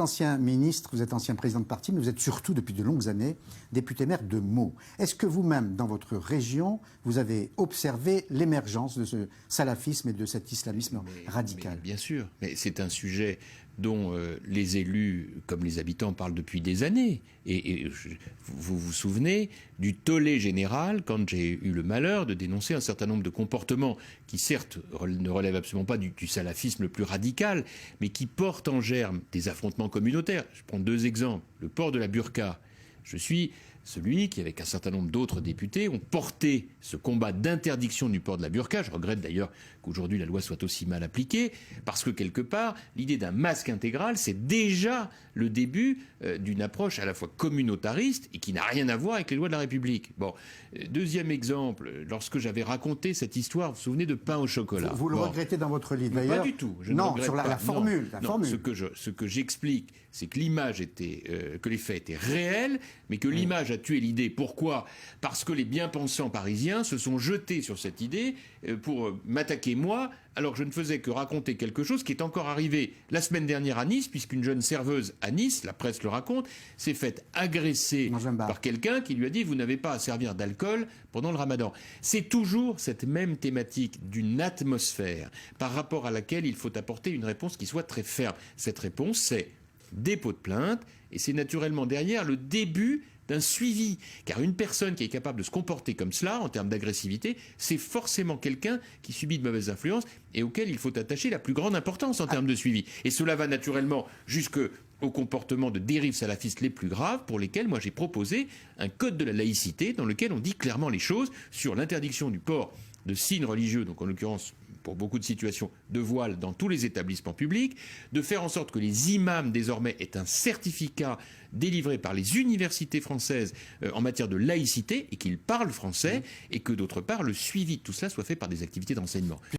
ancien ministre, vous êtes ancien président de parti, mais vous êtes surtout, depuis de longues années, député-maire de Meaux. Est-ce que vous-même, dans votre région, vous avez observé l'émergence de ce salafisme et de cet islamisme radical? Bien sûr, mais c'est un sujet dont les élus, comme les habitants, parlent depuis des années. Vous vous souvenez du tollé général quand j'ai eu le malheur de dénoncer un certain nombre de comportements qui, certes, ne relèvent absolument pas du salafisme le plus radical, mais qui portent en germe des affrontements communautaires. Je prends deux exemples. Le port de la burqa. Je suis celui qui, avec un certain nombre d'autres députés, ont porté ce combat d'interdiction du port de la burqa. Je regrette d'ailleurs qu'aujourd'hui la loi soit aussi mal appliquée, parce que quelque part, l'idée d'un masque intégral, c'est déjà le début d'une approche à la fois communautariste et qui n'a rien à voir avec les lois de la République. Bon, deuxième exemple, lorsque j'avais raconté cette histoire, vous vous souvenez de pain au chocolat. Vous le regrettez dans votre livre d'ailleurs? Pas du tout. Je non, ne regrette sur pas. la formule. Non, ce que j'explique, c'est que l'image était, que les faits étaient réels, mais que l'image a tué l'idée. Pourquoi? Parce que les bien-pensants parisiens se sont jetés sur cette idée pour m'attaquer moi, alors que je ne faisais que raconter quelque chose qui est encore arrivé la semaine dernière à Nice, puisqu'une jeune serveuse à Nice, la presse le raconte, s'est faite agresser par quelqu'un qui lui a dit « vous n'avez pas à servir d'alcool pendant le ramadan ». C'est toujours cette même thématique d'une atmosphère par rapport à laquelle il faut apporter une réponse qui soit très ferme. Cette réponse, c'est dépôt de plainte, et c'est naturellement derrière le début d'un suivi. Car une personne qui est capable de se comporter comme cela, en termes d'agressivité, c'est forcément quelqu'un qui subit de mauvaises influences et auquel il faut attacher la plus grande importance en termes de suivi. Et cela va naturellement jusqu'au comportement de dérives salafistes les plus graves, pour lesquels moi j'ai proposé un code de la laïcité dans lequel on dit clairement les choses sur l'interdiction du port de signes religieux, donc en l'occurrence pour beaucoup de situations de voile dans tous les établissements publics, de faire en sorte que les imams désormais aient un certificat délivré par les universités françaises en matière de laïcité et qu'ils parlent français, et que d'autre part le suivi de tout cela soit fait par des activités d'enseignement.